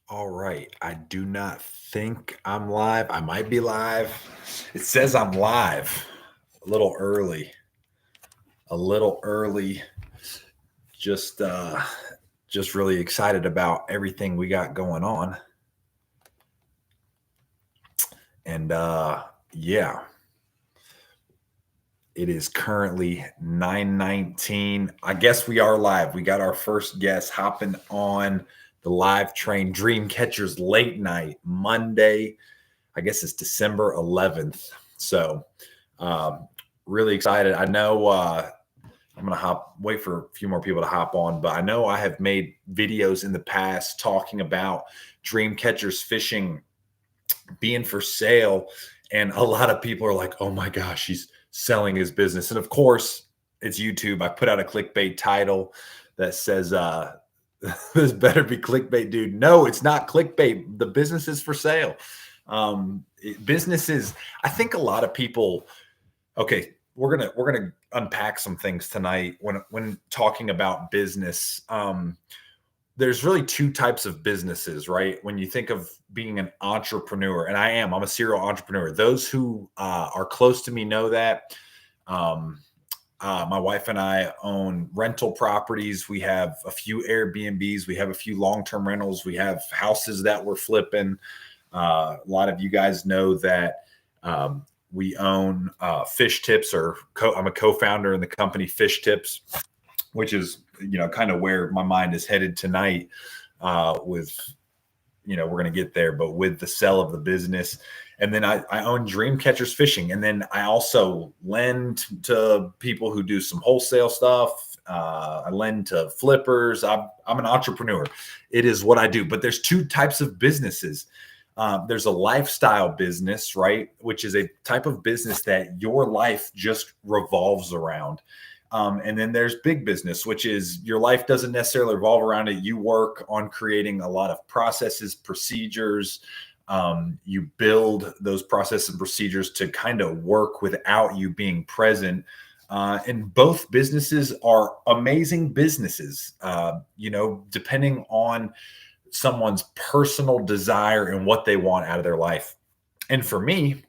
All right. I do not think I'm live. I might be live. It says I'm live. A little early. A little early. Just just really excited about everything we got going on. And yeah, it is currently 9:19. I guess we are live. We got our first guest hopping on the live train Dream Catchers late night Monday. I guess it's December 11th. So, um, really excited. I know I'm going to wait for a few more people to hop on, but I know I have made videos in the past talking about dream catchers fishing being for sale. And a lot of people are like, oh my gosh, he's selling his business. And of course, it's YouTube. I put out a clickbait title that says, this better be clickbait, dude. No, it's not clickbait. The business is for sale. Businesses, I think a lot of people, okay, we're gonna unpack some things tonight when talking about business. There's really two types of businesses, right? When you think of being an entrepreneur, and I'm a serial entrepreneur. Those who are close to me know that. Um, my wife and I own rental properties. We have a few Airbnbs. We have a few long-term rentals. We have houses that we're flipping. A lot of you guys know that we own Fish Tips, I'm a co-founder in the company Fish Tips, which is kind of where my mind is headed tonight. With we're going to get there, but with the sell of the business. And then I own Dream Catchers Fishing. And then I also lend to people who do some wholesale stuff. I lend to flippers. I'm an entrepreneur. It is what I do. But there's two types of businesses. There's a lifestyle business, right? Which is a type of business that your life just revolves around. And then there's big business, which is your life doesn't necessarily revolve around it. You work on creating a lot of processes, procedures. You build those processes and procedures to kind of work without you being present. And both businesses are amazing businesses, depending on someone's personal desire and what they want out of their life. And for me,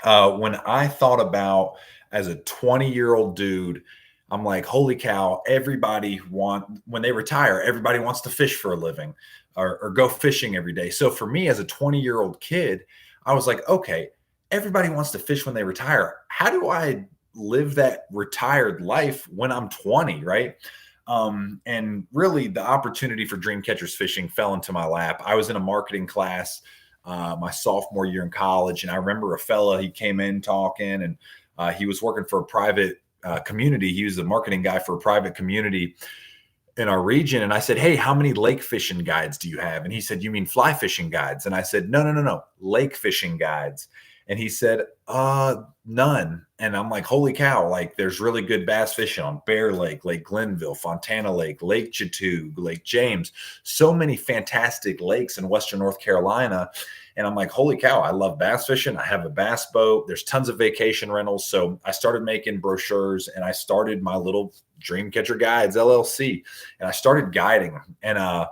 when I thought about as a 20-year-old dude, I'm like, holy cow, when they retire, everybody wants to fish for a living or go fishing every day. So for me as a 20-year-old kid, I was like, okay, everybody wants to fish when they retire. How do I live that retired life when I'm 20, right? And really the opportunity for Dream Catchers Fishing fell into my lap. I was in a marketing class my sophomore year in college. And I remember a fella, he came in talking and he was working for a private community. He was the marketing guy for a private community in our region. And I said, hey, how many lake fishing guides do you have? And he said, you mean fly fishing guides? And I said, no, lake fishing guides. And he said, none. And I'm like, holy cow, like there's really good bass fishing on Bear Lake, Lake Glenville, Fontana Lake, Lake Chattooga, Lake James, so many fantastic lakes in Western North Carolina. And I'm like, holy cow, I love bass fishing. I have a bass boat. There's tons of vacation rentals. So I started making brochures and I started my little Dreamcatcher Guides LLC and I started guiding. And I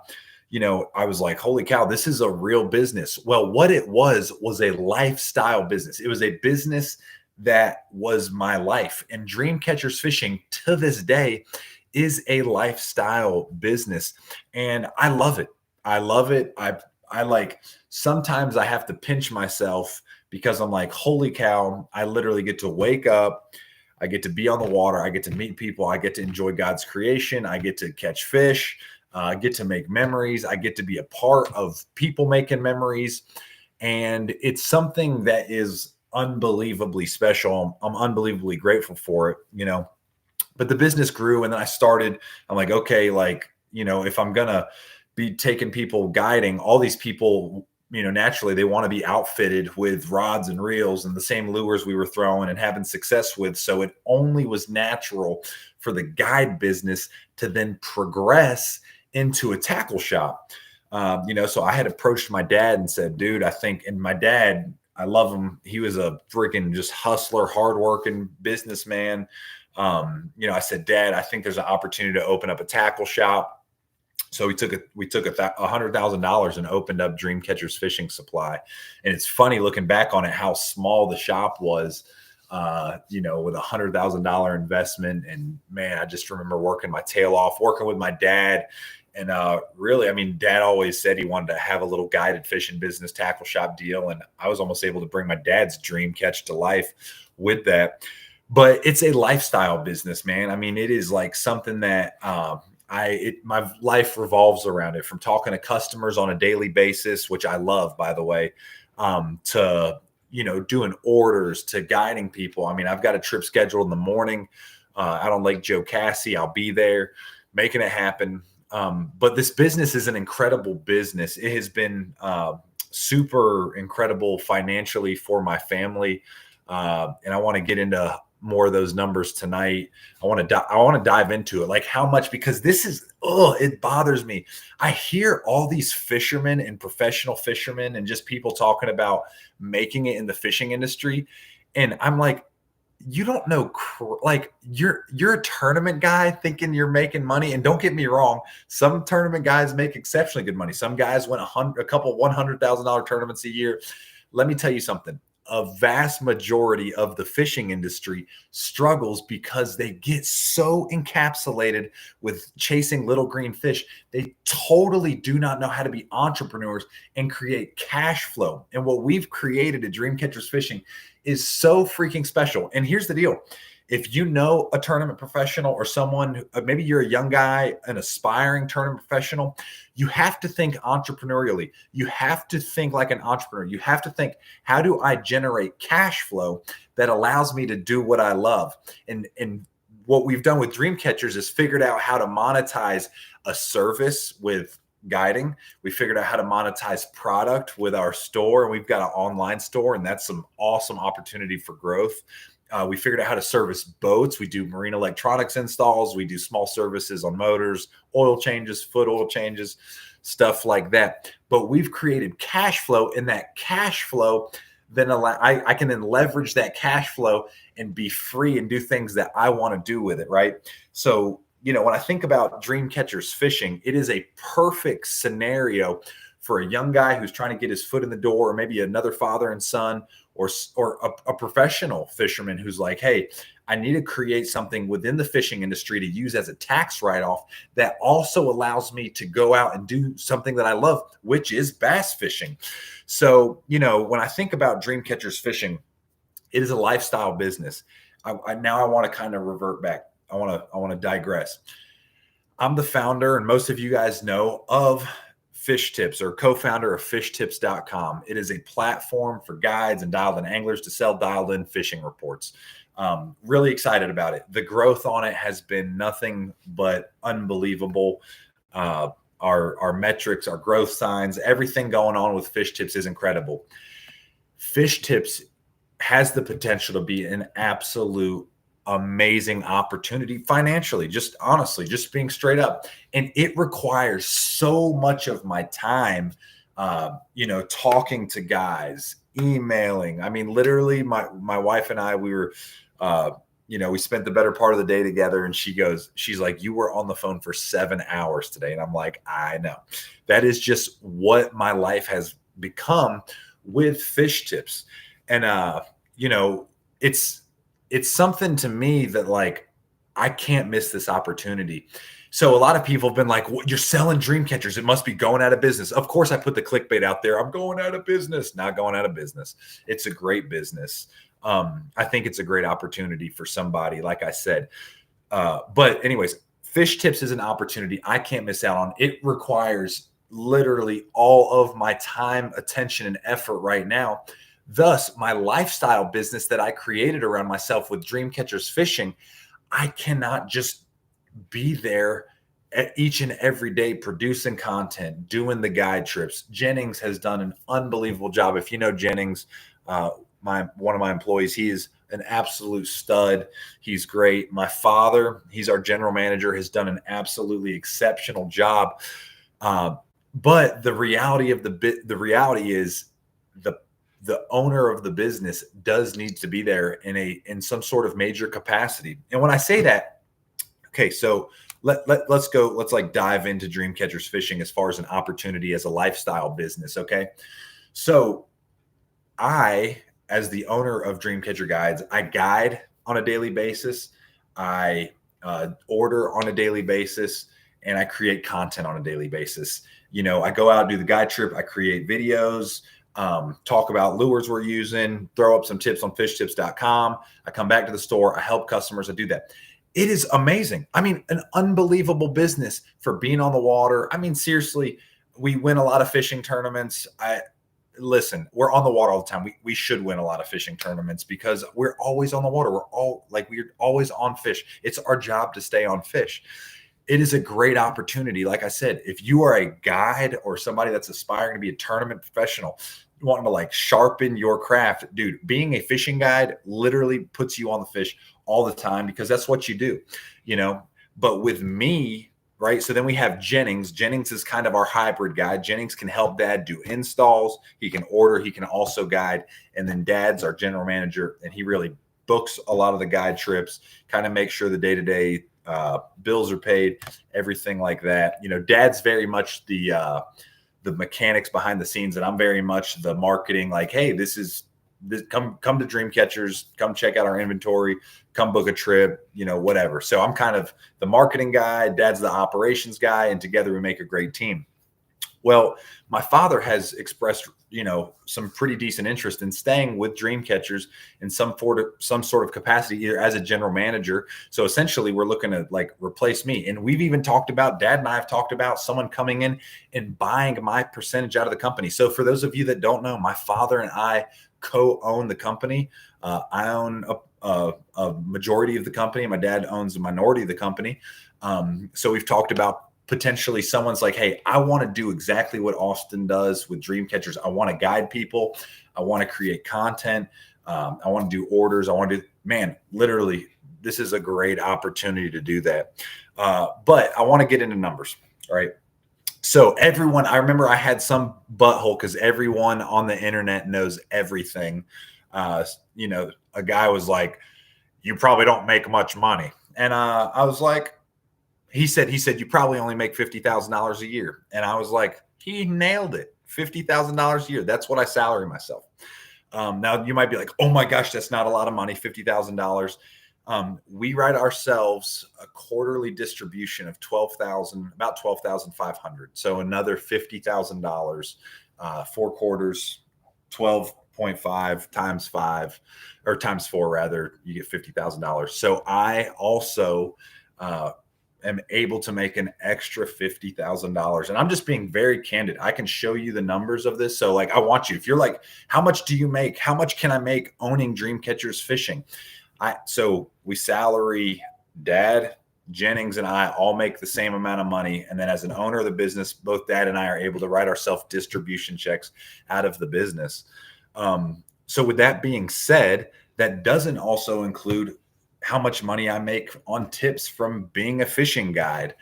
was like, holy cow, this is a real business. Well, what it was a lifestyle business. It was a business that was my life. And Dream Catchers Fishing to this day is a lifestyle business. And I love it. I love it. I like, sometimes I have to pinch myself because I'm like, holy cow, I literally get to wake up. I get to be on the water. I get to meet people. I get to enjoy God's creation. I get to catch fish. I get to make memories. I get to be a part of people making memories. And it's something that is unbelievably special. I'm unbelievably grateful for it, but the business grew. And then I'm like, okay, like, if I'm going to be taking people guiding, all these people, naturally they want to be outfitted with rods and reels and the same lures we were throwing and having success with. So it only was natural for the guide business to then progress into a tackle shop. So I had approached my dad and said, dude, and my dad, I love him. He was a freaking just hustler, hardworking businessman. I said, Dad, I think there's an opportunity to open up a tackle shop. So we took $100,000 and opened up Dreamcatcher's Fishing Supply. And it's funny looking back on it, how small the shop was, with $100,000 investment. And man, I just remember working my tail off, working with my dad. And really, I mean, dad always said he wanted to have a little guided fishing business, tackle shop deal. And I was almost able to bring my dad's dream catch to life with that. But it's a lifestyle business, man. I mean, it is like something that my life revolves around it, from talking to customers on a daily basis, which I love, by the way, to, doing orders, to guiding people. I mean, I've got a trip scheduled in the morning out on Lake Joe Cassie. I'll be there making it happen. But this business is an incredible business. It has been super incredible financially for my family. And I want to get into more of those numbers tonight. I want to dive into it, like how much, because it bothers me. I hear all these fishermen and professional fishermen and just people talking about making it in the fishing industry. And I'm like, you don't know, like you're a tournament guy thinking you're making money. And don't get me wrong, some tournament guys make exceptionally good money. Some guys win a couple $100,000 tournaments a year. Let me tell you something. A vast majority of the fishing industry struggles because they get so encapsulated with chasing little green fish. They totally do not know how to be entrepreneurs and create cash flow. And what we've created at Dreamcatchers Fishing is so freaking special. And here's the deal. If you know a tournament professional or someone, maybe you're a young guy, an aspiring tournament professional, you have to think entrepreneurially. You have to think like an entrepreneur. You have to think, how do I generate cash flow that allows me to do what I love? And what we've done with Dreamcatchers is figured out how to monetize a service with guiding. We figured out how to monetize product with our store, and we've got an online store, and that's some awesome opportunity for growth. We figured out how to service boats. We do marine electronics installs. We do small services on motors, oil changes, foot oil changes, stuff like that. But we've created cash flow, and that cash flow then I can then leverage that cash flow and be free and do things that I want to do with it, right? So, when I think about Dreamcatchers Fishing, it is a perfect scenario for a young guy who's trying to get his foot in the door, or maybe another father and son, or a professional fisherman who's like, hey, I need to create something within the fishing industry to use as a tax write-off that also allows me to go out and do something that I love, which is bass fishing. So, when I think about Dreamcatchers Fishing, it is a lifestyle business. Now I want to kind of revert back. I want to digress. I'm the founder, and most of you guys know of Fish Tips, or co-founder of fishtips.com. It is a platform for guides and dialed-in anglers to sell dialed-in fishing reports. Really excited about it. The growth on it has been nothing but unbelievable. Our metrics, our growth signs, everything going on with Fish Tips is incredible. Fish Tips has the potential to be an absolute amazing opportunity financially, just honestly, just being straight up. And it requires so much of my time, talking to guys, emailing. I mean, literally my wife and I, we were, we spent the better part of the day together, and she's like, you were on the phone for 7 hours today. And I'm like, I know. That is just what my life has become with Fish Tips. And, it's something to me that, like, I can't miss this opportunity. So a lot of people have been like, well, you're selling Dreamcatchers, it must be going out of business. Of course, I put the clickbait out there. I'm going out of business. Not going out of business. It's a great business. I think it's a great opportunity for somebody, like I said. But anyways, Fish Tips is an opportunity I can't miss out on. It requires literally all of my time, attention, and effort right now. Thus, my lifestyle business that I created around myself with Dreamcatchers Fishing, I cannot just be there each and every day producing content, doing the guide trips. Jennings has done an unbelievable job. If you know Jennings, one of my employees, he is an absolute stud. He's great. My father, he's our general manager, has done an absolutely exceptional job. But the reality is the owner of the business does need to be there in some sort of major capacity. And when I say that, okay, so let's like dive into Dream Catchers Fishing as far as an opportunity as a lifestyle business. Okay. So I, as the owner of Dreamcatcher Guides, I guide on a daily basis. I order on a daily basis, and I create content on a daily basis. I go out, do the guide trip. I create videos, talk about lures we're using, throw up some tips on fishtips.com. I come back to the store. I help customers. I do that. It is amazing. I mean, an unbelievable business for being on the water. I mean, seriously, we win a lot of fishing tournaments. Listen, we're on the water all the time. We should win a lot of fishing tournaments because we're always on the water. We're always on fish. It's our job to stay on fish. It is a great opportunity. Like I said, if you are a guide or somebody that's aspiring to be a tournament professional, wanting to like sharpen your craft, dude, being a fishing guide literally puts you on the fish all the time because that's what you do, but with me, right? So then we have Jennings. Jennings is kind of our hybrid guide. Jennings can help Dad do installs. He can order. He can also guide. And then Dad's our general manager, and he really books a lot of the guide trips, kind of make sure the day-to-day bills are paid, everything like that. Dad's very much the mechanics behind the scenes, and I'm very much the marketing. Like, hey, come to Dream Catchers, come check out our inventory, come book a trip, whatever. So I'm kind of the marketing guy, Dad's the operations guy, and together we make a great team. Well, my father has expressed, some pretty decent interest in staying with Dream Catchers in some sort of capacity, either as a general manager. So essentially we're looking to like replace me. And we've even talked about, Dad and I have talked about someone coming in and buying my percentage out of the company. So for those of you that don't know, my father and I co-own the company. I own a majority of the company. My dad owns a minority of the company. So we've talked about potentially someone's like, hey, I want to do exactly what Austin does with Dream Catchers. I want to guide people. I want to create content. I want to do orders. I want to do, literally, this is a great opportunity to do that. But I want to get into numbers, right? So everyone, I remember I had some butthole because everyone on the internet knows everything. A guy was like, you probably don't make much money. And I was like, he said, you probably only make $50,000 a year. And I was like, he nailed it. $50,000 a year. That's what I salary myself. Now you might be like, oh my gosh, that's not a lot of money. $50,000. We write ourselves a quarterly distribution of about 12,500. So another $50,000, 4 quarters, 12.5 times 5 or times 4 rather, you get $50,000. So I also, am able to make an extra $50,000. And I'm just being very candid. I can show you the numbers of this. So like, I want you, if you're like, how much do you make? How much can I make owning Dream Catchers Fishing? So we salary Dad, Jennings, and I all make the same amount of money. And then as an owner of the business, both Dad and I are able to write ourselves distribution checks out of the business. So with that being said, that doesn't also include how much money I make on tips from being a fishing guide.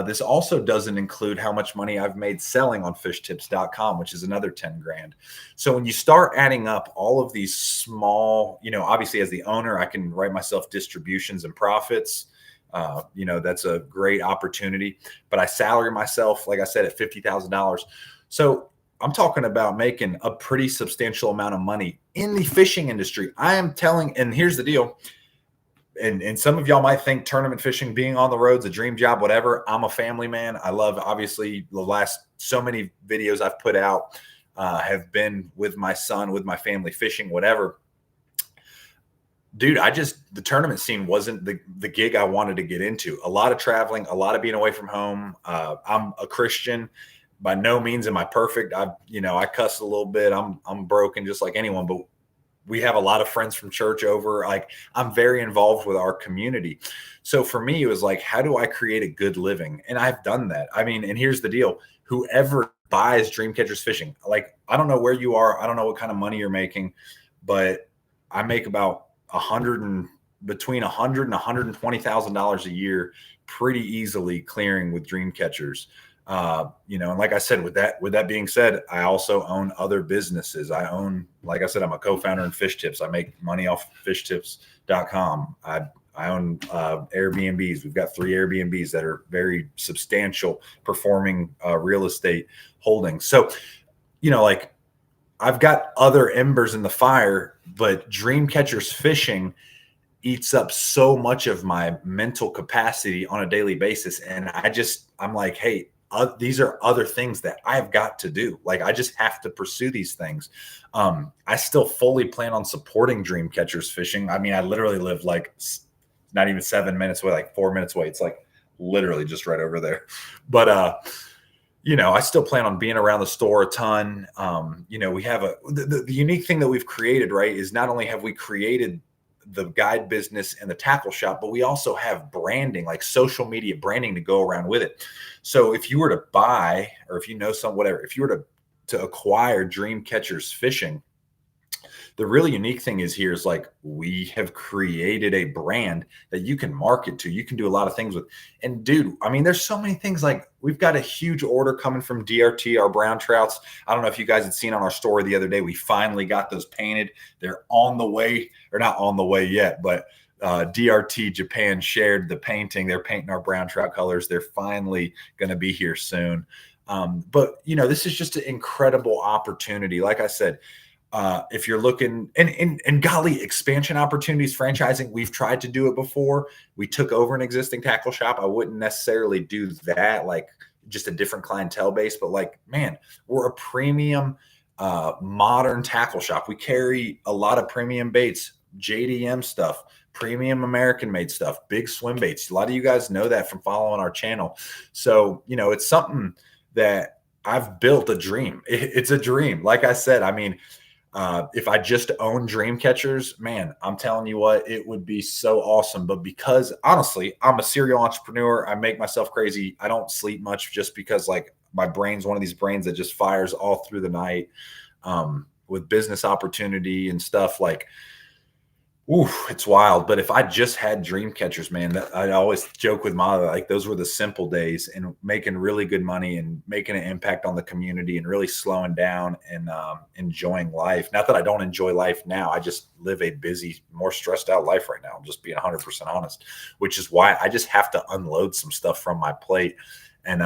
This also doesn't include how much money I've made selling on fishtips.com, which is another 10 grand. So when you start adding up all of these small, obviously as the owner, I can write myself distributions and profits. That's a great opportunity, but I salary myself, like I said, at $50,000. So I'm talking about making a pretty substantial amount of money in the fishing industry. I am telling, and here's the deal. And some of y'all might think tournament fishing, being on the road's a dream job, whatever. I'm a family man. I love, obviously, the last so many videos I've put out have been with my son, with my family fishing, whatever. Dude, the tournament scene wasn't the gig I wanted to get into. A lot of traveling, a lot of being away from home. I'm a Christian. By no means am I perfect. I cuss a little bit. I'm broken just like anyone, but we have a lot of friends from church over. Like, I'm very involved with our community. So for me, it was like, how do I create a good living? And I've done that. I mean, and here's the deal. Whoever buys Dream Catchers Fishing, like, I don't know where you are. I don't know what kind of money you're making, but I make about between $100,000 and $120,000 a year pretty easily clearing with Dream Catchers. And like I said, with that being said, I also own other businesses. Like I said, I'm a co-founder in Fish Tips. I make money off fishtips.com. I I own Airbnbs. We've got 3 Airbnbs that are very substantial performing real estate holdings. So, like I've got other embers in the fire, but dream catchers fishing eats up so much of my mental capacity on a daily basis. And I'm like, hey, these are other things that I've got to do. Like, I just have to pursue these things. I still fully plan on supporting dream catchers fishing. I mean, I literally live like not even 7 minutes away, like 4 minutes away. It's like literally just right over there. But, I still plan on being around the store a ton. We have the unique thing that we've created, right, is not only have we created the guide business and the tackle shop, but we also have branding, like social media branding to go around with it. So if you were to buy, or if if you were to acquire Dream Catchers Fishing, the really unique thing is like we have created a brand that you can market to. You can do a lot of things with. And dude, I mean, there's so many things. Like, we've got a huge order coming from DRT, our brown trouts. I don't know if you guys had seen on our story the other day, we finally got those painted. They're on the way, or not on the way yet, but DRT Japan shared the painting. They're painting our brown trout colors. They're finally going to be here soon. But this is just an incredible opportunity. Like I said, if you're looking and golly, expansion opportunities, franchising, we've tried to do it before. We took over an existing tackle shop. I wouldn't necessarily do that, like just a different clientele base, but like, man, we're a premium modern tackle shop. We carry a lot of premium baits, JDM stuff, premium American made stuff, big swim baits. A lot of you guys know that from following our channel. So, it's something that I've built a dream. It's a dream. Like I said, I mean, if I just own dream catchers, man, I'm telling you what, it would be so awesome. But because honestly, I'm a serial entrepreneur, I make myself crazy. I don't sleep much just because like my brain's one of these brains that just fires all through the night with business opportunity and stuff. Like, ooh, it's wild. But if I just had dream catchers, man, I always joke with Mother, like those were the simple days, and making really good money and making an impact on the community and really slowing down and enjoying life. Not that I don't enjoy life now. I just live a busy, more stressed out life right now. I'm just being 100% honest, which is why I just have to unload some stuff from my plate. And,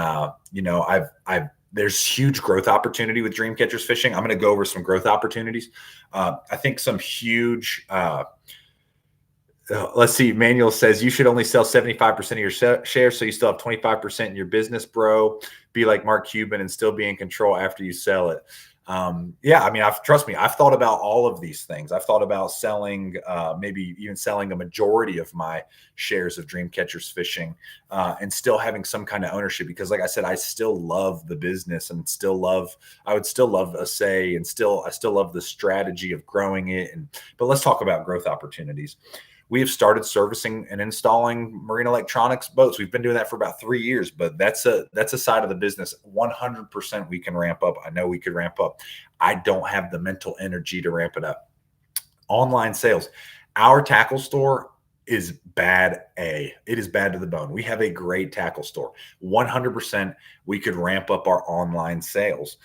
there's huge growth opportunity with dream catchers fishing. I'm going to go over some growth opportunities. I think some huge, let's see. Manuel says you should only sell 75% of your shares, so you still have 25% in your business, bro. Be like Mark Cuban and still be in control after you sell it. Yeah, I mean, trust me, I've thought about all of these things. I've thought about selling, maybe even selling a majority of my shares of Dream Catchers Fishing, and still having some kind of ownership, because like I said, I still love the business and I would still love a say, and I still love the strategy of growing it. But let's talk about growth opportunities. We have started servicing and installing marine electronics boats. We've been doing that for about 3 years, but that's a side of the business 100% we can ramp up. I know we could ramp up. I don't have the mental energy to ramp it up. Online sales. Our tackle store is bad A. It is bad to the bone. We have a great tackle store. 100% we could ramp up our online sales.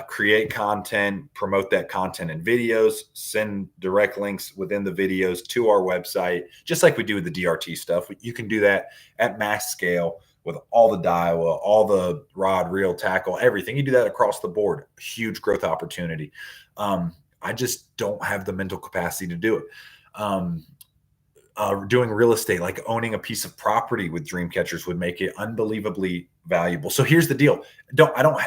Create content, promote that content in videos, send direct links within the videos to our website, just like we do with the DRT stuff. You can do that at mass scale with all the Daiwa, all the rod, reel, tackle, everything. You do that across the board. Huge growth opportunity. I just don't have the mental capacity to do it. Doing real estate, like owning a piece of property with dream catchers, would make it unbelievably valuable. So here's the deal.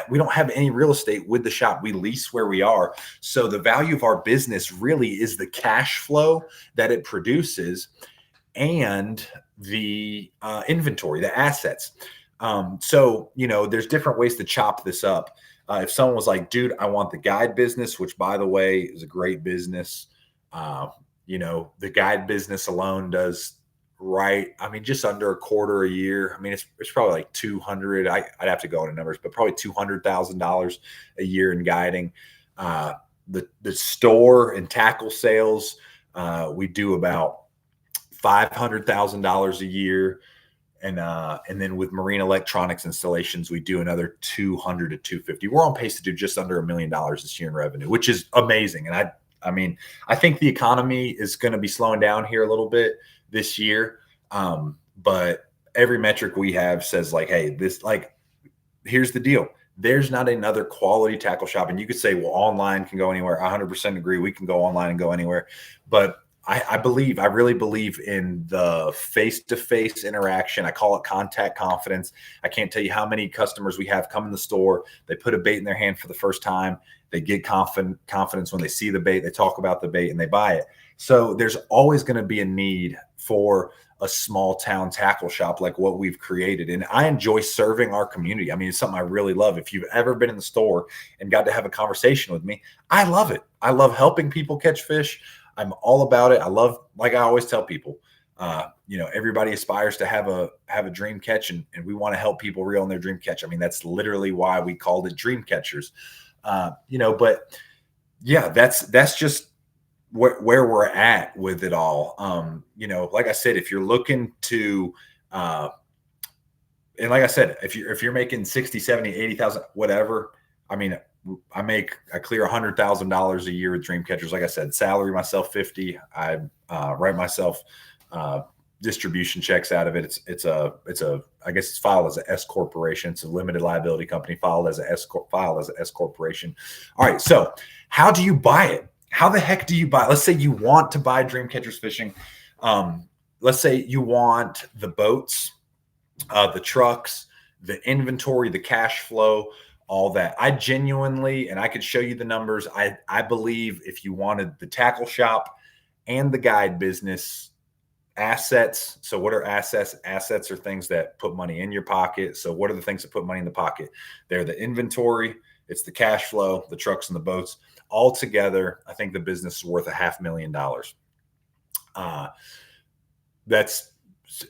We don't have any real estate with the shop. We lease where we are. So the value of our business really is the cash flow that it produces and the inventory, the assets. So, there's different ways to chop this up. If someone was like, dude, I want the guide business, which by the way is a great business. The guide business alone does just under a quarter a year. I mean, it's probably like 200. I'd have to go into numbers, but probably $200,000 a year in guiding. The store and tackle sales, we do about $500,000 a year. And then with marine electronics installations, we do another 200 to 250. We're on pace to do just under $1 million this year in revenue, which is amazing. And I mean, I think the economy is going to be slowing down here a little bit this year. But every metric we have says like, hey, this, like, here's the deal. There's not another quality tackle shop. And you could say, well, online can go anywhere. I 100% agree. We can go online and go anywhere. But I really believe in the face-to-face interaction. I call it contact confidence. I can't tell you how many customers we have come in the store. They put a bait in their hand for the first time. They get confidence when they see the bait. They talk about the bait and they buy it. So there's always going to be a need for a small town tackle shop like what we've created. And I enjoy serving our community. I mean, it's something I really love. If you've ever been in the store and got to have a conversation with me, I love it. I love helping people catch fish. I'm all about it. I love, like I always tell people, everybody aspires to have a dream catch, and we want to help people reel in their dream catch. I mean, that's literally why we called it Dream Catchers. But yeah, that's just where we're at with it all. Like I said, if you're looking to, and like I said, if you're making 60, 70, 80,000, whatever, I mean, I clear $100,000 a year with Dream Catchers. Like I said, salary myself 50. I write myself distribution checks out of it. I guess it's filed as an S corporation. It's a limited liability company filed as an S corporation. All right. So how do you buy it? How the heck do you buy? Let's say you want to buy Dream Catchers Fishing. Let's say you want the boats, the trucks, the inventory, the cash flow, all that. I genuinely, and I could show you the numbers. I believe if you wanted the tackle shop and the guide business, assets. So what are assets? Assets are things that put money in your pocket. So what are the things that put money in the pocket? They're the inventory, it's the cash flow, the trucks and the boats. All together, I think the business is worth $500,000.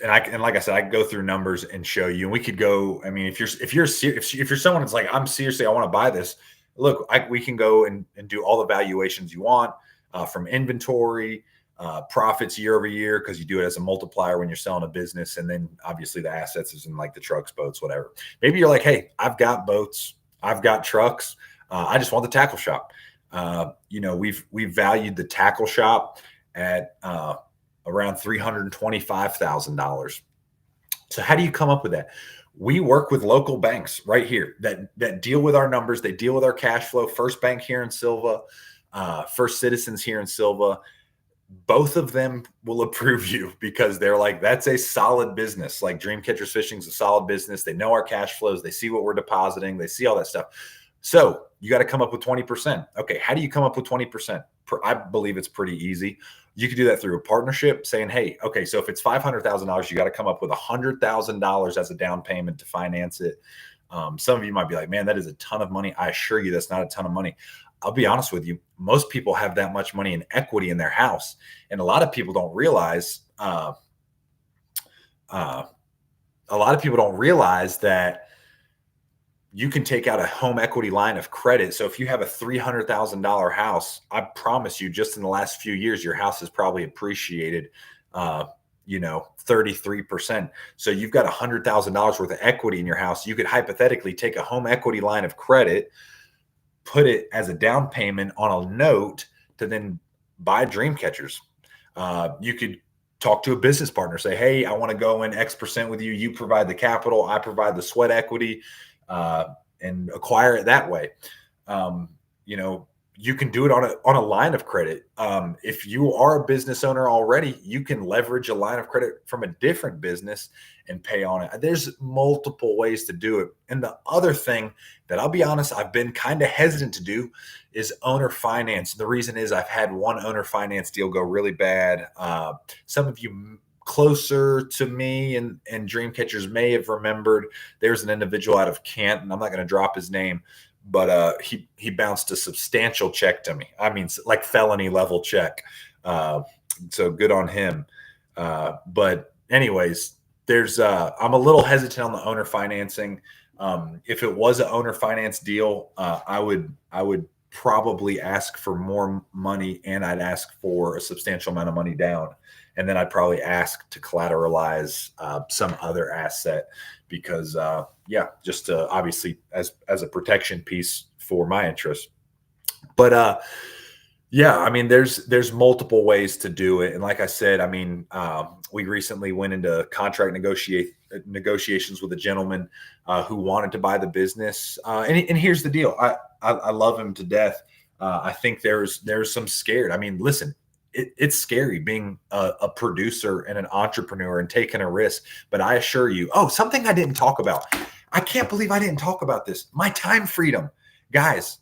And like I said, I can go through numbers and show you. And we could go. I mean, if you're someone that's like, I'm seriously, I want to buy this. Look, we can go and do all the valuations you want, from inventory, profits year over year, because you do it as a multiplier when you're selling a business, and then obviously the assets is in like the trucks, boats, whatever. Maybe you're like, hey, I've got boats, I've got trucks, I just want the tackle shop. We've valued the tackle shop at around $325,000. So how do you come up with that? We work with local banks right here that deal with our numbers. They deal with our cash flow. First Bank here in Silva, First Citizens here in Silva. Both of them will approve you because they're like, that's a solid business. Like Dream Catchers Fishing is a solid business. They know our cash flows. They see what we're depositing. They see all that stuff. So you got to come up with 20%. Okay. How do you come up with 20%? I believe it's pretty easy. You could do that through a partnership, saying, hey, okay, so if it's $500,000, you got to come up with $100,000 as a down payment to finance it. Some of you might be like, man, that is a ton of money. I assure you that's not a ton of money. I'll be honest with you. Most people have that much money in equity in their house. And a lot of people don't realize, that you can take out a home equity line of credit. So if you have a $300,000 house, I promise you, just in the last few years, your house has probably appreciated, 33%. So you've got $100,000 worth of equity in your house. You could hypothetically take a home equity line of credit, put it as a down payment on a note to then buy Dream Catchers. You could talk to a business partner, say, hey, I want to go in X% with you. You provide the capital, I provide the sweat equity, and acquire it that way. You can do it on a line of credit. If you are a business owner already, you can leverage a line of credit from a different business and pay on it. There's multiple ways to do it. And the other thing that I'll be honest, I've been kind of hesitant to do is owner finance. The reason is I've had one owner finance deal go really bad. Some of you closer to me and Dream Catchers may have remembered there's an individual out of Canton. I'm not going to drop his name, but he bounced a substantial check to me. I mean, like felony level check. So good on him. But anyways, I'm a little hesitant on the owner financing. If it was an owner finance deal, I would probably ask for more money, and I'd ask for a substantial amount of money down. And then I'd probably ask to collateralize some other asset because, just obviously as a protection piece for my interest. But Yeah, I mean, there's multiple ways to do it, and like I said, I mean, we recently went into contract negotiations with a gentleman who wanted to buy the business, and here's the deal: I love him to death. I think there's some scared. I mean, listen, it's scary being a producer and an entrepreneur and taking a risk, but I assure you, oh, something I didn't talk about. I can't believe I didn't talk about this. My time freedom, guys.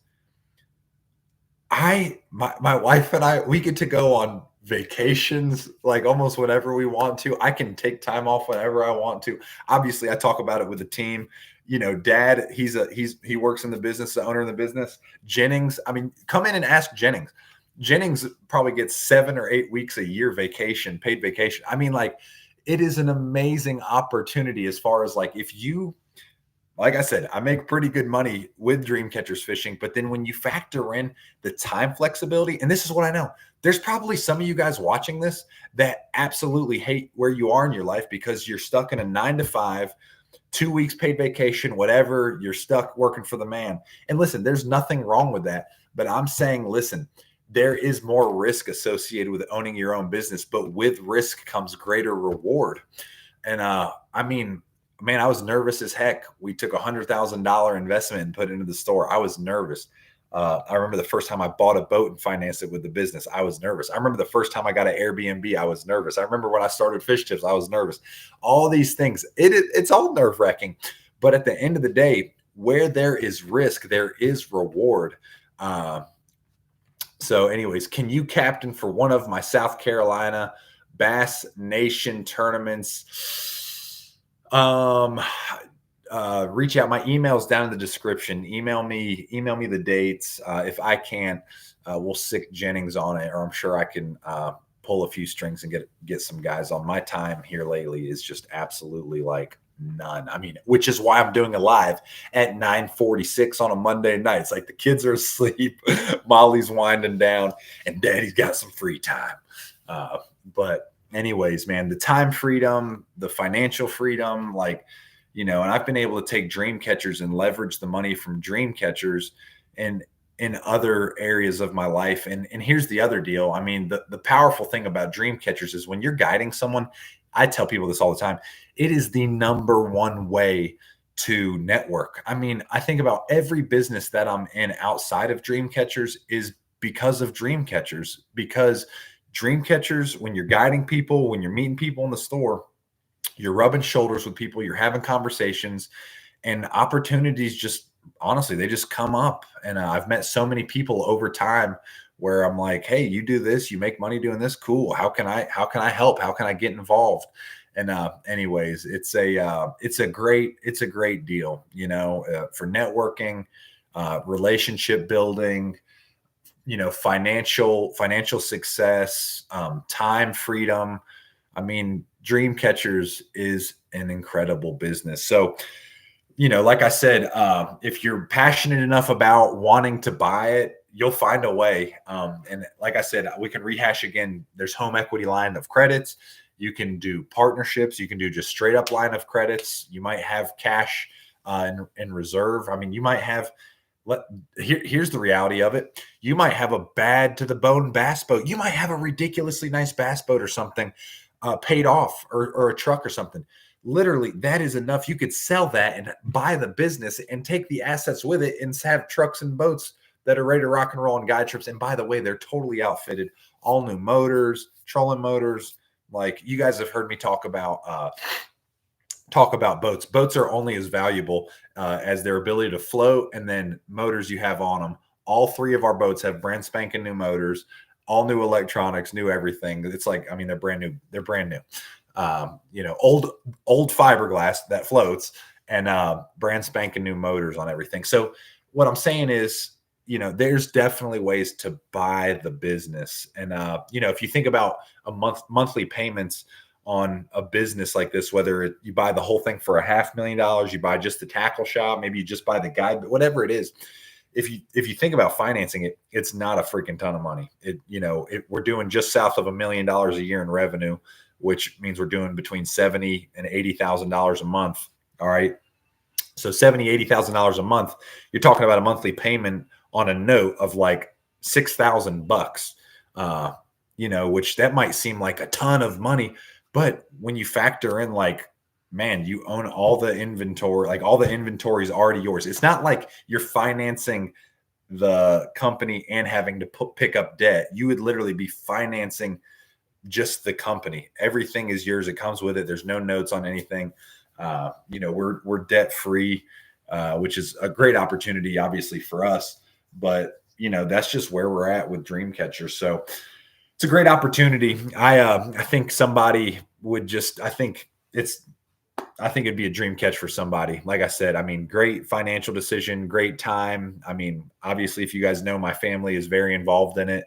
My wife and I, we get to go on vacations like almost whenever we want to. I can take time off whenever I want to. Obviously, I talk about it with the team. You know, dad, he works in the business, the owner of the business. Jennings, I mean, come in and ask Jennings. Jennings probably gets 7 or 8 weeks a year vacation, paid vacation. I mean, like, it is an amazing opportunity as far as like if you like I said, I make pretty good money with dream catchers fishing, but then when you factor in the time flexibility, and this is what I know, there's probably some of you guys watching this that absolutely hate where you are in your life because you're stuck in a 9 to 5, 2 weeks paid vacation, whatever, you're stuck working for the man. And listen, there's nothing wrong with that. But I'm saying, listen, there is more risk associated with owning your own business, but with risk comes greater reward. And I mean, man, I was nervous as heck. We took $100,000 investment and put it into the store. I was nervous. I remember the first time I bought a boat and financed it with the business. I was nervous. I remember the first time I got an Airbnb. I was nervous. I remember when I started Fish Tips. I was nervous. All these things. It's all nerve wracking. But at the end of the day, where there is risk, there is reward. So, anyways, can you captain for one of my South Carolina Bass Nation tournaments? Reach out. My email's down in the description. Email me the dates. If I can't, we'll stick Jennings on it, or I'm sure I can pull a few strings and get some guys on. My time here lately is just absolutely like none. I mean, which is why I'm doing a live at 9:46 on a Monday night. It's like the kids are asleep, Molly's winding down, and Daddy's got some free time. But anyways, man, the time freedom, the financial freedom, like, you know, and I've been able to take dream catchers and leverage the money from dream catchers and in other areas of my life. And here's the other deal. I mean, the powerful thing about dream catchers is when you're guiding someone, I tell people this all the time, it is the number one way to network. I mean, I think about every business that I'm in outside of dream catchers is because of dream catchers, because dream catchers, when you're guiding people, when you're meeting people in the store, you're rubbing shoulders with people, you're having conversations, and opportunities just honestly, they just come up. And I've met so many people over time where I'm like, hey, you do this, you make money doing this, cool. How can I help? How can I get involved? And anyways, it's a great deal, you know, for networking, relationship building, you know, financial success, time freedom. I mean, dream catchers is an incredible business. So, you know, like I said, if you're passionate enough about wanting to buy it, you'll find a way. And like I said, we can rehash again. There's home equity line of credits. You can do partnerships. You can do just straight up line of credits. You might have cash in reserve. I mean, you might have. Here's the reality of it. You might have a bad to the bone bass boat. You might have a ridiculously nice bass boat or something paid off, or a truck or something. Literally, that is enough. You could sell that and buy the business and take the assets with it and have trucks and boats that are ready to rock and roll on guide trips. And by the way, they're totally outfitted, all new motors, trolling motors. Like, you guys have heard me talk about boats. Boats are only as valuable as their ability to float and then motors you have on them. All three of our boats have brand spanking new motors, all new electronics, new everything. It's like, I mean, they're brand new. They're brand new. You know, old fiberglass that floats, and brand spanking new motors on everything. So what I'm saying is, you know, there's definitely ways to buy the business. And you know, if you think about monthly payments on a business like this, whether you buy the whole thing for $500,000, you buy just the tackle shop, maybe you just buy the guide, but whatever it is, if you think about financing it, it's not a freaking ton of money. We're doing just south of $1 million a year in revenue, which means we're doing between $70,000 and $80,000 a month. All right. So $70,000, $80,000 a month, you're talking about a monthly payment on a note of like $6,000, which that might seem like a ton of money, but when you factor in like, man, you own all the inventory, like all the inventory is already yours. It's not like you're financing the company and having to pick up debt. You would literally be financing just the company. Everything is yours. It comes with it. There's no notes on anything. We're debt free, which is a great opportunity, obviously for us. But that's just where we're at with Dreamcatcher. So it's a great opportunity. I think somebody would just. I think it'd be a dream catch for somebody. Like I said, I mean, great financial decision, great time. I mean, obviously, if you guys know, my family is very involved in it.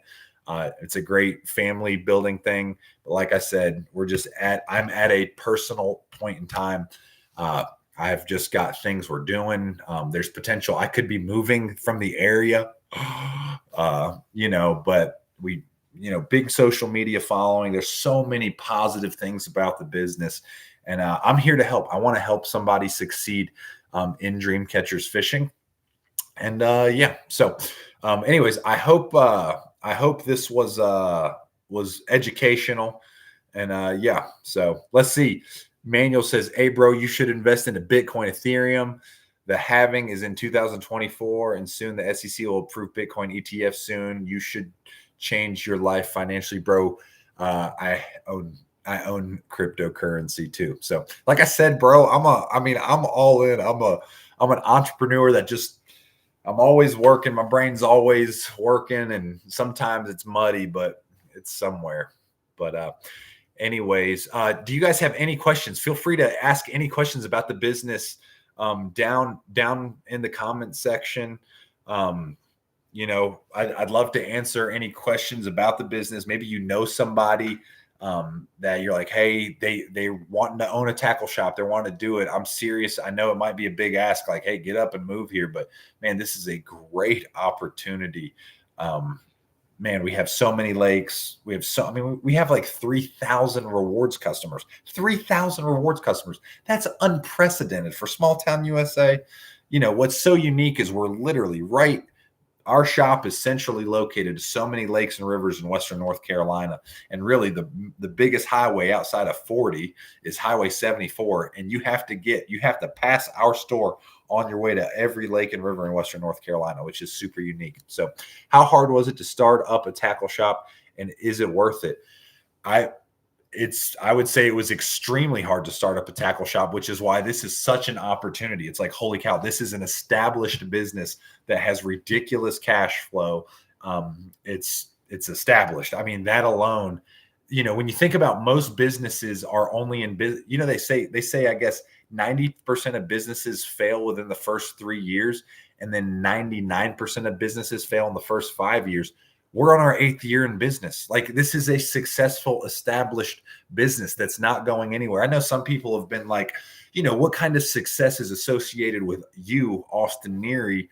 It's a great family building thing. But like I said, I'm at a personal point in time. I've just got things we're doing. There's potential. I could be moving from the area, but big social media following. There's so many positive things about the business. And I'm here to help. I want to help somebody succeed in Dreamcatchers fishing. And so anyways, I hope this was educational. And so let's see. Manuel says, "Hey, bro, you should invest into Bitcoin, Ethereum. The halving is in 2024, and soon the SEC will approve Bitcoin ETF soon. You should change your life financially, bro. I own cryptocurrency too. So like I said, bro, I'm all in. I'm an entrepreneur that I'm always working. My brain's always working, and sometimes it's muddy, but it's somewhere. But anyways, do you guys have any questions? Feel free to ask any questions about the business down in the comment section. I'd love to answer any questions about the business. Maybe somebody that you're like, hey, they want to own a tackle shop. They want to do it. I'm serious. I know it might be a big ask, like, hey, get up and move here. But man, this is a great opportunity. Man, we have so many lakes. We have like 3,000 rewards customers. 3,000 rewards customers. That's unprecedented for small town USA. What's so unique is we're literally right. Our shop is centrally located to so many lakes and rivers in Western North Carolina. And really the biggest highway outside of 40 is Highway 74. And you have to pass our store on your way to every lake and river in Western North Carolina, which is super unique. So how hard was it to start up a tackle shop, and is it worth it? I would say it was extremely hard to start up a tackle shop, which is why this is such an opportunity. It's like, holy cow, this is an established business that has ridiculous cash flow. It's established. I mean, that alone, when you think about most businesses are only in business, they say, I guess 90% of businesses fail within the first 3 years, and then 99% of businesses fail in the first 5 years. We're on our 8th year in business. Like, this is a successful, established business that's not going anywhere. I know some people have been like, what kind of success is associated with you, Austin Neary,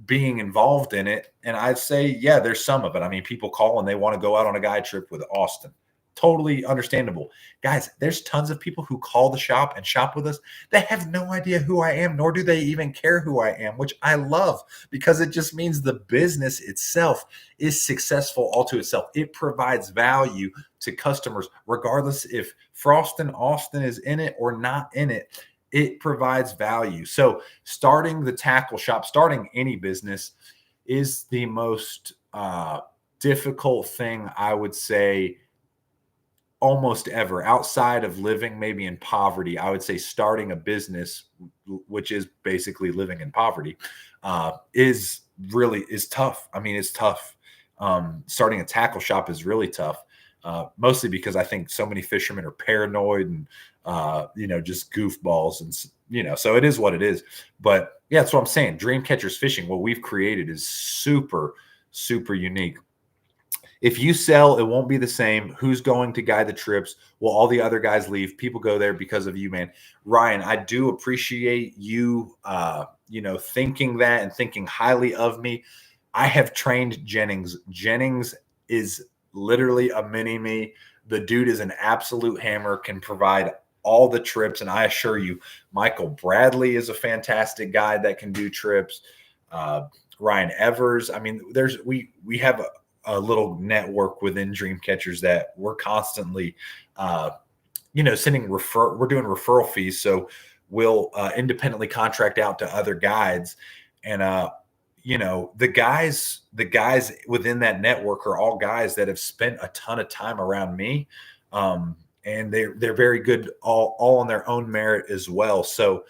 being involved in it? And I'd say, yeah, there's some of it. I mean, people call and they want to go out on a guide trip with Austin. Totally understandable. Guys, there's tons of people who call the shop and shop with us. They have no idea who I am, nor do they even care who I am, which I love, because it just means the business itself is successful all to itself. It provides value to customers, regardless if Frostin' Austin is in it or not in it. It provides value. So starting the tackle shop, starting any business, is the most difficult thing, I would say, almost ever, outside of living maybe in poverty. I would say starting a business, which is basically living in poverty, is tough. I mean, it's tough. Starting a tackle shop is really tough, mostly because I think so many fishermen are paranoid and just goofballs, and so it is what it is. But yeah, that's what I'm saying. Dreamcatchers Fishing, what we've created, is super, super unique. If you sell, it won't be the same. Who's going to guide the trips? Will all the other guys leave? People go there because of you, man. Ryan, I do appreciate you, thinking that and thinking highly of me. I have trained Jennings. Jennings is literally a mini me. The dude is an absolute hammer, can provide all the trips. And I assure you, Michael Bradley is a fantastic guy that can do trips. Ryan Evers. I mean, we have a little network within dream catchers that we're constantly, sending we're doing referral fees. So we'll independently contract out to other guides. And, the guys within that network are all guys that have spent a ton of time around me. Um, and they're very good all on their own merit as well. So,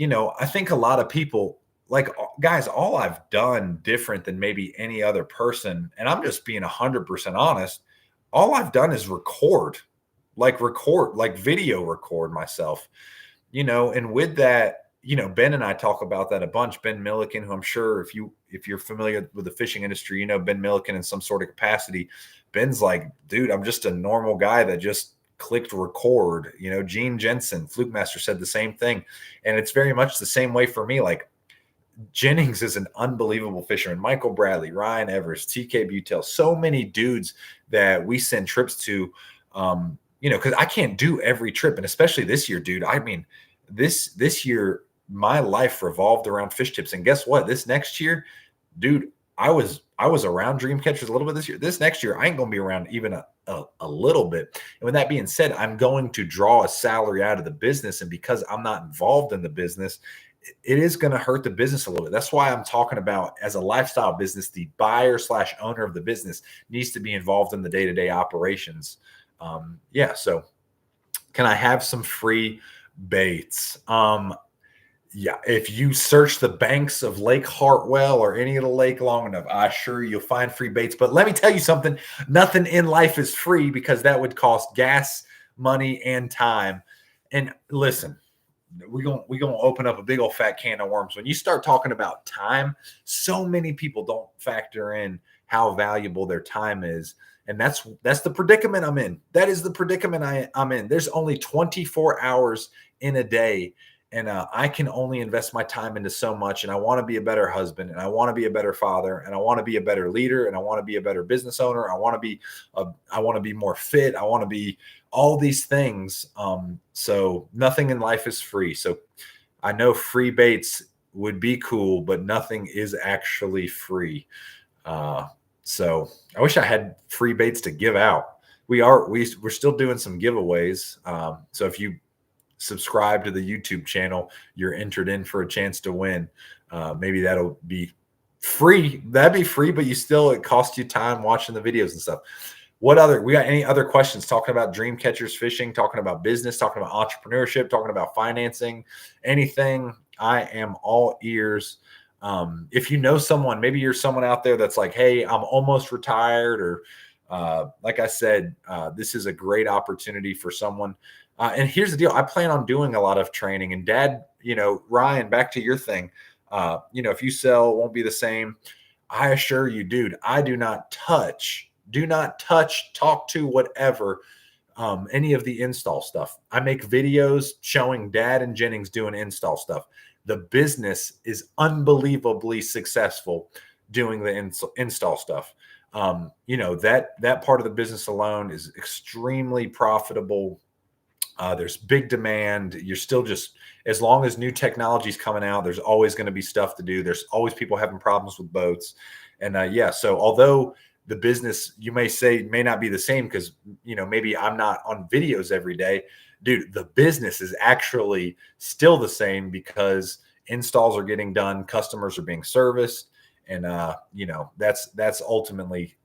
I think a lot of people, like, guys, all I've done different than maybe any other person, and I'm just being 100% honest, all I've done is record, like video record myself, and with that, Ben and I talk about that a bunch. Ben Milliken, who I'm sure if you're familiar with the fishing industry, Ben Milliken in some sort of capacity. Ben's like, dude, I'm just a normal guy that just clicked record. Gene Jensen, Fluke Master, said the same thing. And it's very much the same way for me. Like, Jennings is an unbelievable fisherman. Michael Bradley, Ryan Evers, TK Butel, so many dudes that we send trips to, because I can't do every trip. And especially this year, dude, I mean, this year, my life revolved around fish tips. And guess what? This next year, dude, I was around dream catchers a little bit this year. This next year, I ain't gonna be around even a little bit. And with that being said, I'm going to draw a salary out of the business. And because I'm not involved in the business, it is going to hurt the business a little bit. That's why I'm talking about, as a lifestyle business, the buyer/owner of the business needs to be involved in the day-to-day operations. So can I have some free baits? Yeah, if you search the banks of Lake Hartwell or any of the lake long enough, I assure you'll find free baits. But let me tell you something, nothing in life is free, because that would cost gas, money, and time. And listen, we're gonna open up a big old fat can of worms. When you start talking about time, so many people don't factor in how valuable their time is. And that's the predicament I'm in. That is the predicament I'm in. There's only 24 hours in a day. And I can only invest my time into so much. And I want to be a better husband, and I want to be a better father, and I want to be a better leader, and I want to be a better business owner. I want to be more fit. I want to be all these things. So nothing in life is free. So I know free baits would be cool, but nothing is actually free. So I wish I had free baits to give out. We're still doing some giveaways. So if you subscribe to the YouTube channel, you're entered in for a chance to win. Maybe that'll be free. That'd be free, but it costs you time watching the videos and stuff. We got any other questions talking about dream catchers fishing, talking about business, talking about entrepreneurship, talking about financing, anything? I am all ears. If you know someone, maybe you're someone out there that's like, hey, I'm almost retired, or like I said, this is a great opportunity for someone. And here's the deal. I plan on doing a lot of training. And Dad, Ryan, back to your thing. If you sell, it won't be the same. I assure you, dude, I do not touch, talk to, whatever, any of the install stuff. I make videos showing Dad and Jennings doing install stuff. The business is unbelievably successful doing the install stuff. That part of the business alone is extremely profitable. There's big demand. You're still just, as long as new technology is coming out, there's always going to be stuff to do. There's always people having problems with boats. And so although the business, you may say, may not be the same, because, maybe I'm not on videos every day, dude, the business is actually still the same, because installs are getting done, customers are being serviced. And, that's ultimately,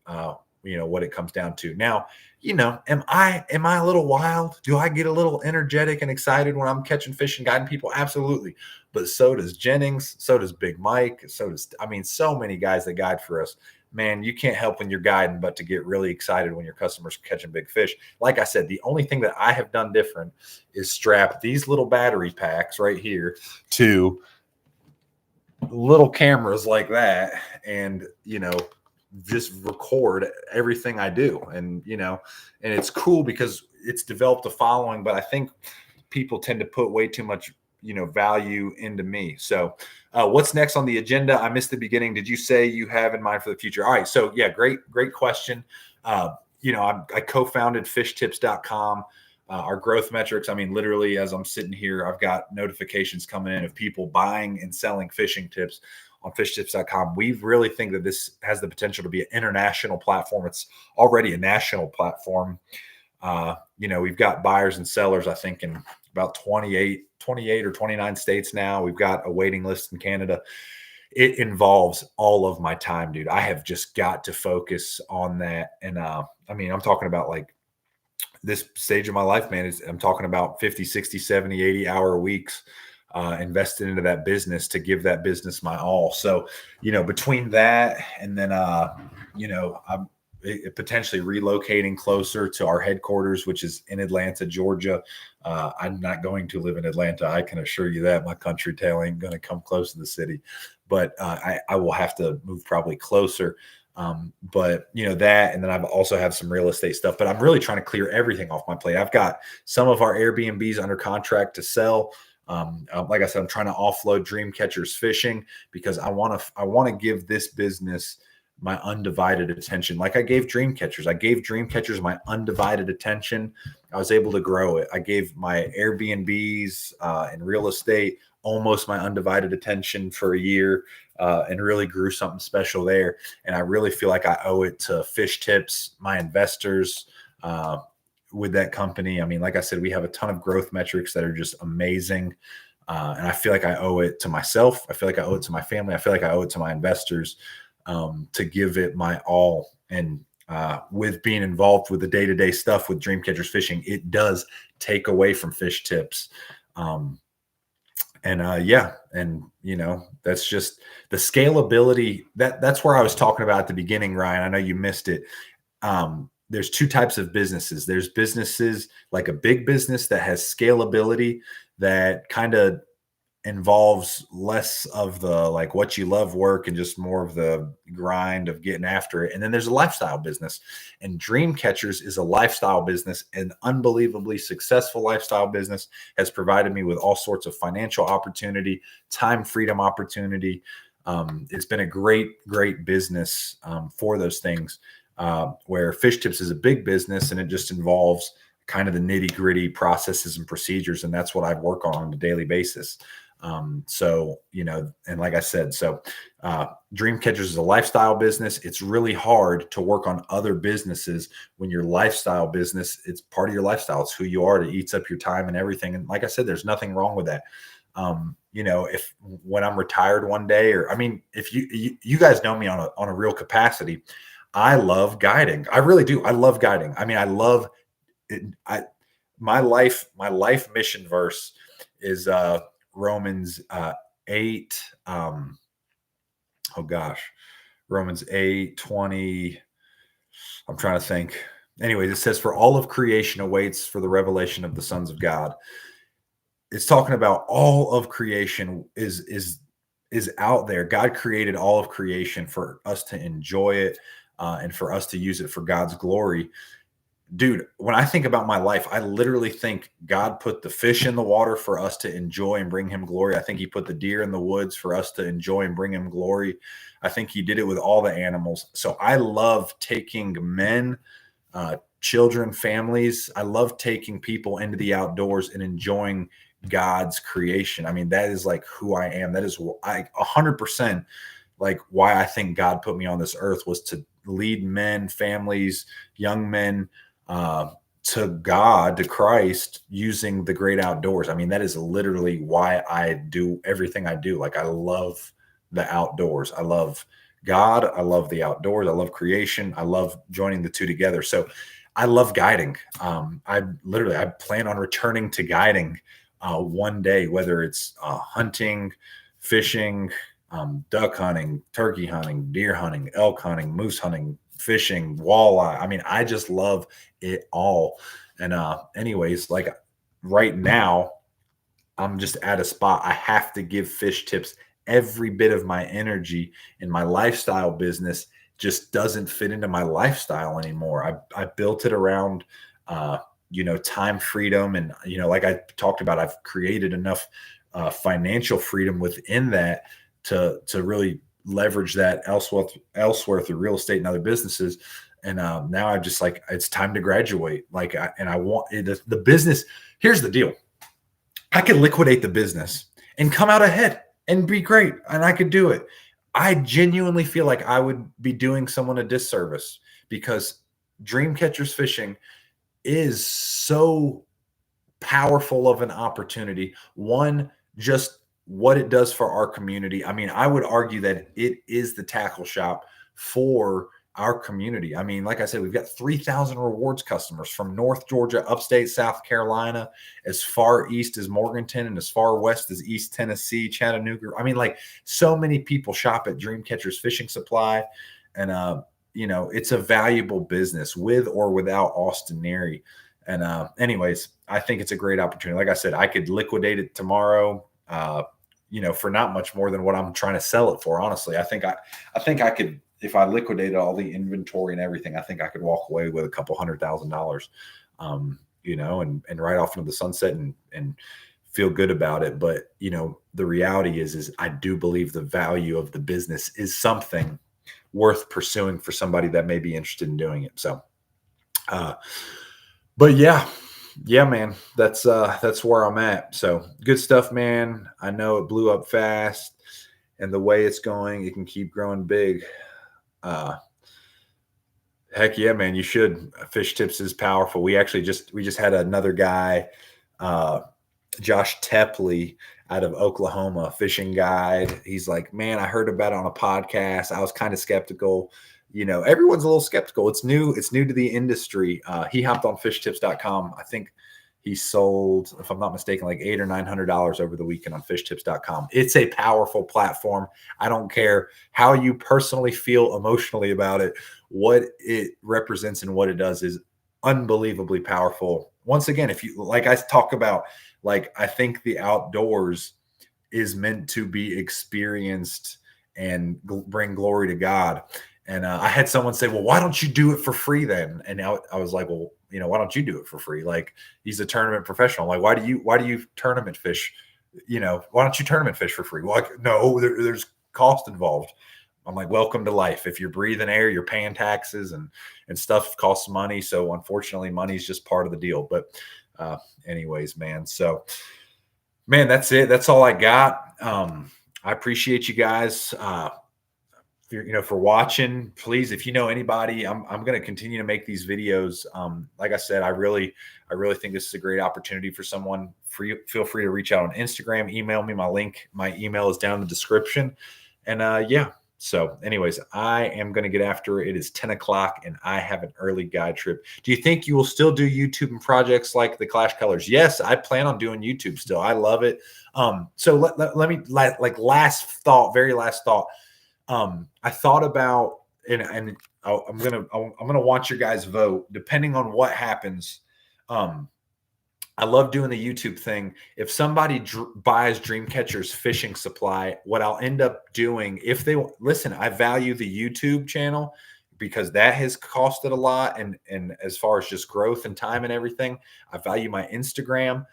what it comes down to. Now, am I a little wild? Do I get a little energetic and excited when I'm catching fish and guiding people? Absolutely. But so does Jennings. So does Big Mike. So many guys that guide for us. Man, you can't help when you're guiding but to get really excited when your customers are catching big fish. Like I said, the only thing that I have done different is strap these little battery packs right here to little cameras like that, and just record everything I do. And and it's cool because it's developed a following, but I think people tend to put way too much value into me. So what's next on the agenda? I missed the beginning. Did you say you have in mind for the future? All right, so yeah, great question. I co-founded fishtips.com. Our growth metrics, literally, as I'm sitting here, I've got notifications coming in of people buying and selling fishing tips on fishtips.com. We really think that this has the potential to be an international platform. It's already a national platform. We've got buyers and sellers, I think, in about 28 or 29 states now. We've got a waiting list in Canada. It involves all of my time, dude. I have just got to focus on that. And I'm talking about like this stage of my life, man. I'm talking about 50, 60, 70, 80-hour weeks invested into that business to give that business my all. So, between that and then, I'm potentially relocating closer to our headquarters, which is in Atlanta, Georgia. I'm not going to live in Atlanta. I can assure you that. My country tail ain't going to come close to the city, but I will have to move probably closer. But that, and then I've also have some real estate stuff, but I'm really trying to clear everything off my plate. I've got some of our Airbnbs under contract to sell. Like I said, I'm trying to offload Dreamcatchers Fishing because I want to give this business my undivided attention. Like I gave Dreamcatchers my undivided attention. I was able to grow it. I gave my Airbnbs and real estate almost my undivided attention for a year and really grew something special there. And I really feel like I owe it to Fish Tips, my investors, with that company. I mean, like I said, we have a ton of growth metrics that are just amazing. And I feel like I owe it to myself. I feel like I owe it to my family. I feel like I owe it to my investors to give it my all. And with being involved with the day-to-day stuff with Dreamcatchers Fishing, it does take away from Fish Tips. That's just the scalability. That's where I was talking about at the beginning, Ryan. I know you missed it. There's two types of businesses. There's businesses like a big business that has scalability that kind of involves less of the like what you love work and just more of the grind of getting after it. And then there's a lifestyle business, and Dreamcatchers is a lifestyle business, an unbelievably successful lifestyle business, has provided me with all sorts of financial opportunity, time freedom opportunity. It's been a great business for those things. Where Fish Tips is a big business and it just involves kind of the nitty gritty processes and procedures. And that's what I work on a daily basis. And like I said, Dreamcatchers is a lifestyle business. It's really hard to work on other businesses when your lifestyle business, it's part of your lifestyle. It's who you are. It eats up your time and everything. And like I said, there's nothing wrong with that. If when I'm retired one day, if you guys know me on a real capacity, I love guiding. I really do. I love guiding. I mean, I love it. My life mission verse is Romans 8. Romans 8:20. I'm trying to think. Anyways, it says, "For all of creation awaits for the revelation of the sons of God." It's talking about all of creation is out there. God created all of creation for us to enjoy it. And for us to use it for God's glory. Dude, when I think about my life, I literally think God put the fish in the water for us to enjoy and bring him glory. I think he put the deer in the woods for us to enjoy and bring him glory. I think he did it with all the animals. So I love taking men, children, families. I love taking people into the outdoors and enjoying God's creation. I mean, that is like who I am. That is 100% like why I think God put me on this earth, was to lead men, families, young men to God, to Christ, using the great outdoors. I mean, that is literally why I do everything I do. Like, I love the outdoors. I love God. I love the outdoors. I love creation. I love joining the two together. So I love guiding. I plan on returning to guiding one day, whether it's hunting, fishing, duck hunting, turkey hunting, deer hunting, elk hunting, moose hunting, fishing, walleye. I mean, I just love it all. And anyways, like right now, I'm just at a spot. I have to give Fish Tips every bit of my energy, and my lifestyle business just doesn't fit into my lifestyle anymore. I built it around, time freedom. And, like I talked about, I've created enough financial freedom within that to really leverage that elsewhere through real estate and other businesses. And now I just like, it's time to graduate. Like, I want the business. Here's the deal. I could liquidate the business and come out ahead and be great. And I could do it. I genuinely feel like I would be doing someone a disservice because dream catchers fishing is so powerful of an opportunity. One, just what it does for our community. I mean, I would argue that it is the tackle shop for our community. I mean, like I said, we've got 3,000 rewards customers from North Georgia, upstate South Carolina, as far east as Morganton, and as far west as East Tennessee, Chattanooga. I mean, like, so many people shop at Dreamcatchers Fishing Supply. And, it's a valuable business with or without Austin Neri. And anyways, I think it's a great opportunity. Like I said, I could liquidate it tomorrow, for not much more than what I'm trying to sell it for. Honestly, I think I could, if I liquidated all the inventory and everything, I think I could walk away with a couple $100,000, and ride off into the sunset and feel good about it. But, the reality is I do believe the value of the business is something worth pursuing for somebody that may be interested in doing it. So, but yeah, man, that's where I'm at. So good stuff, man. I know it blew up fast, and the way it's going, it can keep growing big. Heck yeah, man, you should. Fish Tips is powerful. We just had another guy, Josh Tepley out of Oklahoma, fishing guide. He's like, man, I heard about it on a podcast. I was kind of skeptical. Everyone's a little skeptical. It's new to the industry. He hopped on fishtips.com. I think he sold, if I'm not mistaken, like $800 or $900 over the weekend on fishtips.com. It's a powerful platform. I don't care how you personally feel emotionally about it. What it represents and what it does is unbelievably powerful. Once again, if you, like I talk about, like, I think the outdoors is meant to be experienced and bring glory to God. And I had someone say, well, why don't you do it for free then? And now I was like, well, why don't you do it for free? Like, he's a tournament professional. Like, why do you tournament fish? Why don't you tournament fish for free? Well, like, no, there's cost involved. I'm like, welcome to life. If you're breathing air, you're paying taxes and stuff costs money. So unfortunately, money is just part of the deal. But anyways, man. So, man, that's it. That's all I got. I appreciate you guys. For watching. Please, if you know anybody, I'm going to continue to make these videos. Like I said, I really think this is a great opportunity for someone. Feel free to reach out on Instagram, email me. My email is down in the description. And yeah. So anyways, I am going to get after it. It is 10 o'clock and I have an early guide trip. Do you think you will still do YouTube and projects like the Clash Colors? Yes, I plan on doing YouTube still. I love it. So let me, like, very last thought. I thought about, and I'm gonna want your guys' vote depending on what happens. I love doing the YouTube thing. If somebody buys Dreamcatcher's fishing supply, what I'll end up doing, if they listen, I value the YouTube channel because that has costed a lot, and as far as just growth and time and everything, I value my Instagram.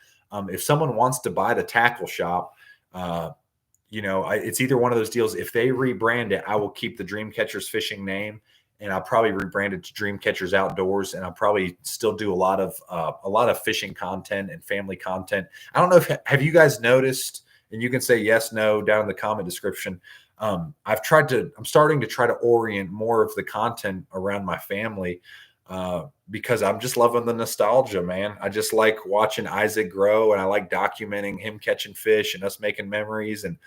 If someone wants to buy the tackle shop, it's either one of those deals. If they rebrand it, I will keep the Dreamcatchers fishing name, and I'll probably rebrand it to Dreamcatchers Outdoors, and I'll probably still do a lot of fishing content and family content. I don't know have you guys noticed, and you can say yes, no down in the comment description. I'm starting to try to orient more of the content around my family, because I'm just loving the nostalgia, man. I just like watching Isaac grow, and I like documenting him catching fish and us making memories. And,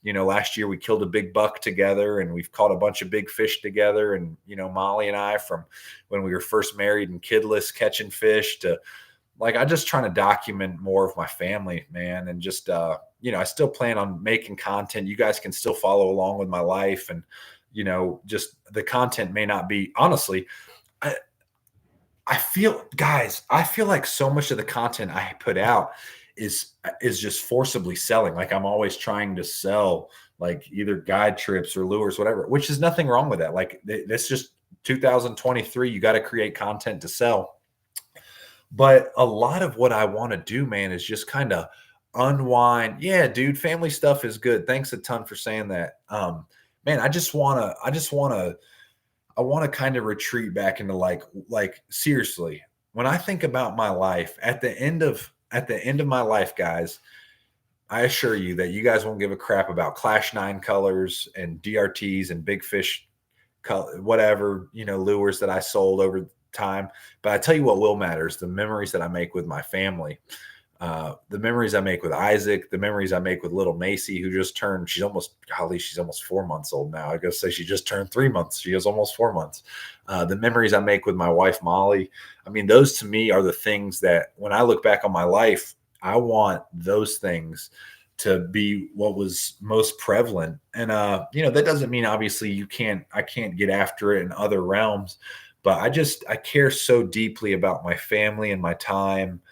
last year we killed a big buck together, and we've caught a bunch of big fish together. And, Molly and I, from when we were first married and kidless, catching fish to, like, I just trying to document more of my family, man. And just, I still plan on making content. You guys can still follow along with my life. And, just the content may not be, honestly, I feel like so much of the content I put out is just forcibly selling. Like, I'm always trying to sell, like, either guide trips or lures, whatever, which is nothing wrong with that. Like, that's just 2023. You got to create content to sell. But a lot of what I want to do, man, is just kind of unwind. Yeah, dude, family stuff is good. Thanks a ton for saying that. Man, I want to kind of retreat back into, like seriously, when I think about my life at the end of my life, guys, I assure you that you guys won't give a crap about Clash 9 colors and DRTs and big fish whatever, lures that I sold over time. But I tell you what will matter is the memories that I make with my family. The memories I make with Isaac, the memories I make with little Macy, who just turned, she's almost 4 months old now. I gotta say she just turned 3 months. She is almost 4 months. The memories I make with my wife, Molly. I mean, those to me are the things that when I look back on my life, I want those things to be what was most prevalent. And that doesn't mean obviously I can't get after it in other realms, but I care so deeply about my family and my time.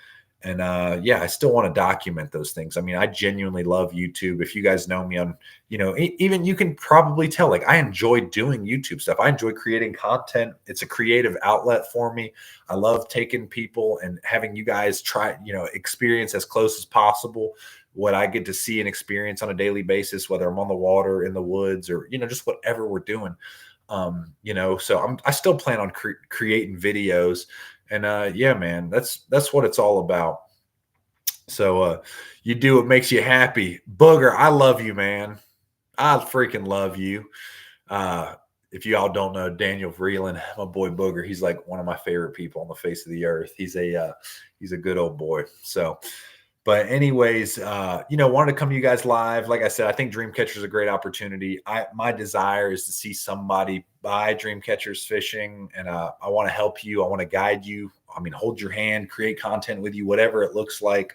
And yeah, I still want to document those things. I mean, I genuinely love YouTube. If you guys know me on, even you can probably tell, like, I enjoy doing YouTube stuff. I enjoy creating content. It's a creative outlet for me. I love taking people and having you guys try, experience as close as possible what I get to see and experience on a daily basis, whether I'm on the water, in the woods, or, just whatever we're doing. So I still plan on creating videos. And yeah, man, that's what it's all about. So you do what makes you happy. Booger, I love you, man. I freaking love you. Uh, if you all don't know Daniel Vreeland, my boy Booger, he's like one of my favorite people on the face of the earth. He's a good old boy. So, but anyways, wanted to come to you guys live. Like I said, I think Dreamcatcher is a great opportunity. My desire is to see somebody buy Dreamcatchers Fishing, and I want to help you. I want to guide you. I mean, hold your hand, create content with you, whatever it looks like.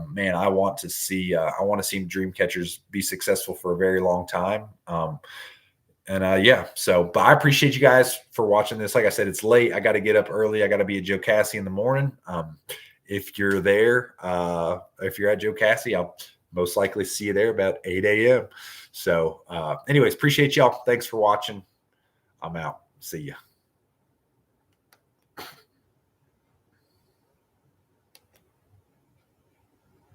Man, I want to see Dreamcatchers be successful for a very long time. Yeah, but I appreciate you guys for watching this. Like I said, it's late. I got to get up early. I got to be at Joe Cassie in the morning. If you're there, if you're at Joe Cassie, I'll most likely see you there about 8 a.m. So anyways, appreciate y'all. Thanks for watching. I'm out. See ya.